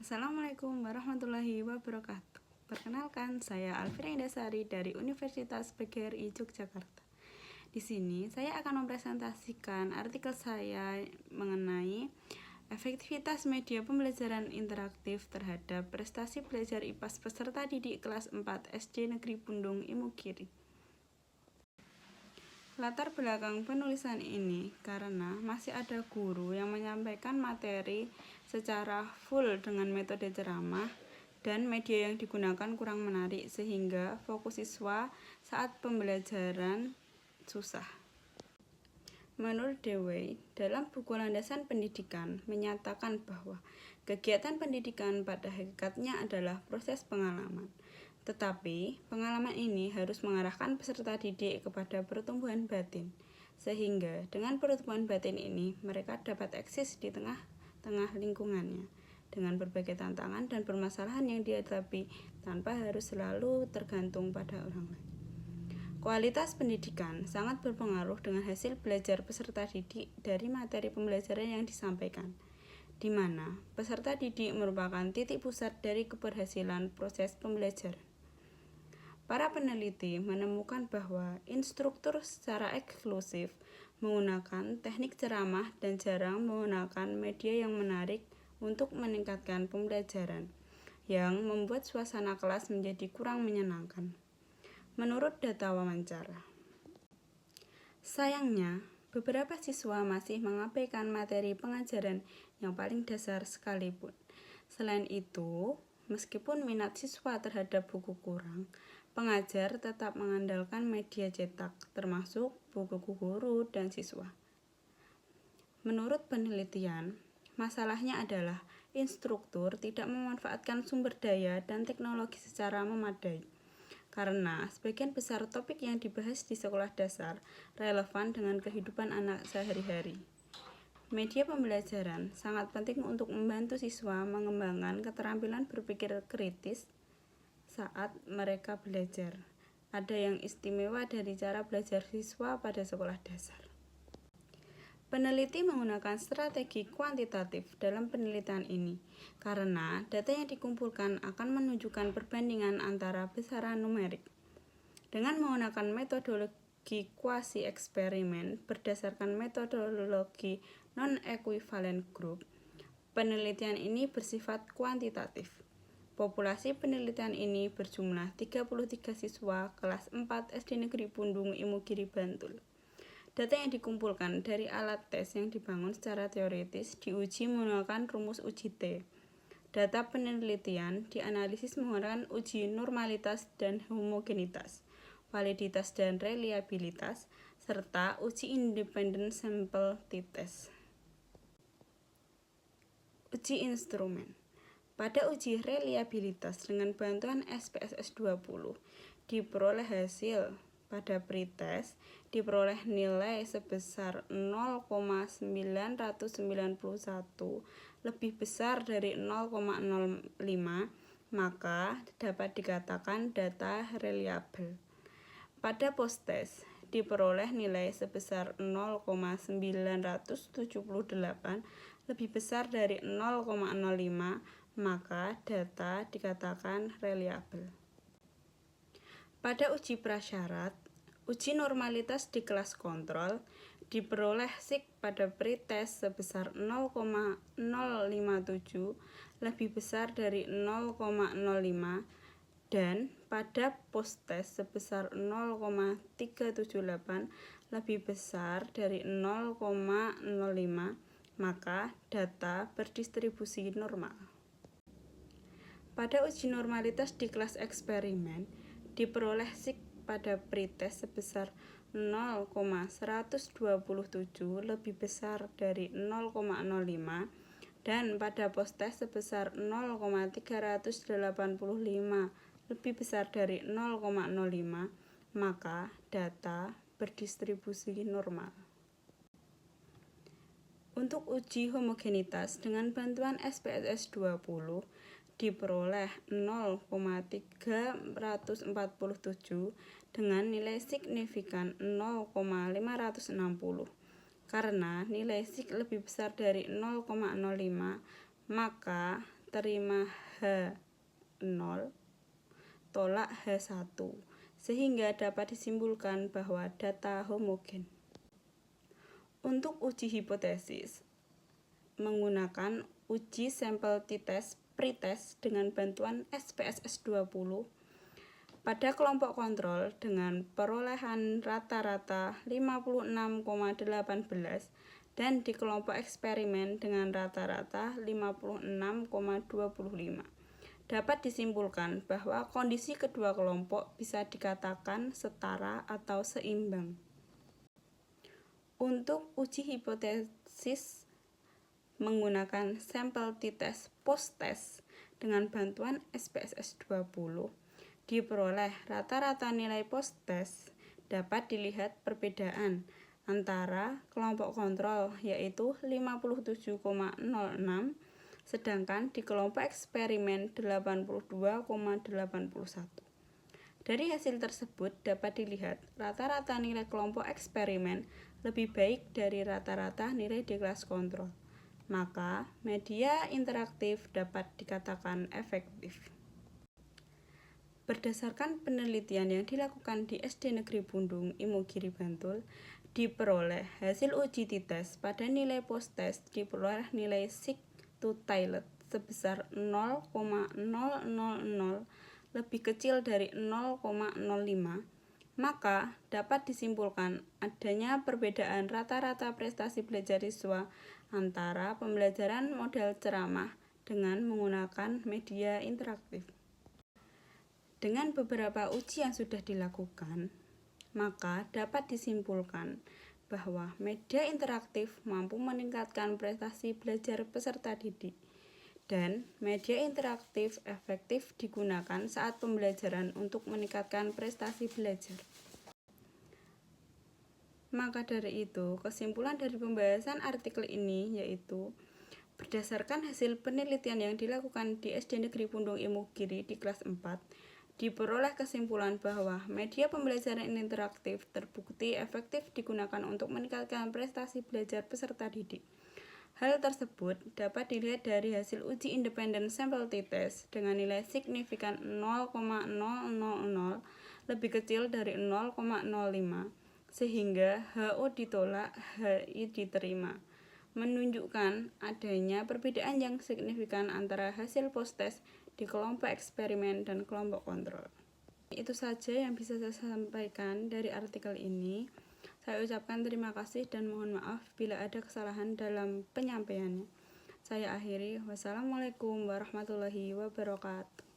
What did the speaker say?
Assalamualaikum warahmatullahi wabarakatuh. Perkenalkan, saya Alfira Indasari dari Universitas PGRI Yogyakarta. Di sini saya akan mempresentasikan artikel saya mengenai efektivitas media pembelajaran interaktif terhadap prestasi belajar IPAS peserta didik kelas 4 SD Negeri Bundung Imogiri. Latar belakang penulisan ini karena masih ada guru yang menyampaikan materi secara full dengan metode ceramah dan media yang digunakan kurang menarik sehingga fokus siswa saat pembelajaran susah. Menurut Dewey, dalam buku Landasan Pendidikan menyatakan bahwa kegiatan pendidikan pada hakikatnya adalah proses pengalaman. Tetapi, pengalaman ini harus mengarahkan peserta didik kepada pertumbuhan batin, sehingga dengan pertumbuhan batin ini mereka dapat eksis di tengah-tengah lingkungannya, dengan berbagai tantangan dan permasalahan yang dihadapi tanpa harus selalu tergantung pada orang lain. Kualitas pendidikan sangat berpengaruh dengan hasil belajar peserta didik dari materi pembelajaran yang disampaikan, di mana peserta didik merupakan titik pusat dari keberhasilan proses pembelajaran. Para peneliti menemukan bahwa instruktur secara eksklusif menggunakan teknik ceramah dan jarang menggunakan media yang menarik untuk meningkatkan pembelajaran, yang membuat suasana kelas menjadi kurang menyenangkan. Menurut data wawancara, sayangnya, beberapa siswa masih mengabaikan materi pengajaran yang paling dasar sekalipun. Selain itu, meskipun minat siswa terhadap buku kurang, pengajar tetap mengandalkan media cetak, termasuk buku guru dan siswa. Menurut penelitian, masalahnya adalah instruktur tidak memanfaatkan sumber daya dan teknologi secara memadai, karena sebagian besar topik yang dibahas di sekolah dasar relevan dengan kehidupan anak sehari-hari. Media pembelajaran sangat penting untuk membantu siswa mengembangkan keterampilan berpikir kritis saat mereka belajar. Ada yang istimewa dari cara belajar siswa pada sekolah dasar. Peneliti menggunakan strategi kuantitatif dalam penelitian ini karena data yang dikumpulkan akan menunjukkan perbandingan antara besaran numerik. Dengan menggunakan metodologi kuasi eksperimen berdasarkan metodologi non-equivalent group, penelitian ini bersifat kuantitatif. Populasi penelitian ini berjumlah 33 siswa kelas 4 SD Negeri Bundung Imogiri, Bantul. Data yang dikumpulkan dari alat tes yang dibangun secara teoritis diuji menggunakan rumus uji T. Data penelitian dianalisis menggunakan uji normalitas dan homogenitas, validitas dan reliabilitas, serta uji independent sample t-test. Uji instrumen. Pada uji reliabilitas dengan bantuan SPSS 20, diperoleh hasil pada pretest diperoleh nilai sebesar 0,991 lebih besar dari 0,05, maka dapat dikatakan data reliable. Pada post-test diperoleh nilai sebesar 0,978 lebih besar dari 0,05, maka data dikatakan reliable. Pada uji prasyarat, uji normalitas di kelas kontrol, diperoleh SIK pada pretest sebesar 0,057 lebih besar dari 0,05 dan pada post-test sebesar 0,378 lebih besar dari 0,05, maka data berdistribusi normal. Pada uji normalitas di kelas eksperimen, diperoleh SIK pada pretest sebesar 0,127 lebih besar dari 0,05 dan pada post-test sebesar 0,385 lebih besar dari 0,05, maka data berdistribusi normal. Untuk uji homogenitas dengan bantuan SPSS 20, diperoleh 0,347 dengan nilai signifikan 0,560. Karena nilai SIK lebih besar dari 0,05, maka terima H0 tolak H1, sehingga dapat disimpulkan bahwa data homogen. Untuk uji hipotesis, menggunakan uji sampel t-test pretest dengan bantuan SPSS 20 pada kelompok kontrol dengan perolehan rata-rata 56,18 dan di kelompok eksperimen dengan rata-rata 56,25. Dapat disimpulkan bahwa kondisi kedua kelompok bisa dikatakan setara atau seimbang. Untuk uji hipotesis menggunakan sampel t-test post-test dengan bantuan SPSS 20, diperoleh rata-rata nilai post-test dapat dilihat perbedaan antara kelompok kontrol yaitu 57,06, sedangkan di kelompok eksperimen 82,81. Dari hasil tersebut dapat dilihat rata-rata nilai kelompok eksperimen lebih baik dari rata-rata nilai di kelas kontrol. Maka media interaktif dapat dikatakan efektif. Berdasarkan penelitian yang dilakukan di SD Negeri Bundung, Imogiri, Bantul, diperoleh hasil uji t-test pada nilai post-test diperoleh nilai Sig-to-Tillot sebesar 0,000 lebih kecil dari 0,05, maka dapat disimpulkan adanya perbedaan rata-rata prestasi belajar siswa antara pembelajaran model ceramah dengan menggunakan media interaktif. Dengan beberapa uji yang sudah dilakukan, maka dapat disimpulkan bahwa media interaktif mampu meningkatkan prestasi belajar peserta didik, dan media interaktif efektif digunakan saat pembelajaran untuk meningkatkan prestasi belajar. Maka dari itu, kesimpulan dari pembahasan artikel ini yaitu berdasarkan hasil penelitian yang dilakukan di SD Negeri Bundung Imogiri di kelas 4, diperoleh kesimpulan bahwa media pembelajaran interaktif terbukti efektif digunakan untuk meningkatkan prestasi belajar peserta didik. Hal tersebut dapat dilihat dari hasil uji independen sampel t-test dengan nilai signifikan 0,000 lebih kecil dari 0,05, sehingga HO ditolak, HI diterima, menunjukkan adanya perbedaan yang signifikan antara hasil post-test di kelompok eksperimen dan kelompok kontrol. Itu saja yang bisa saya sampaikan dari artikel ini. Saya ucapkan terima kasih dan mohon maaf bila ada kesalahan dalam penyampaiannya. Saya akhiri. Wassalamualaikum warahmatullahi wabarakatuh.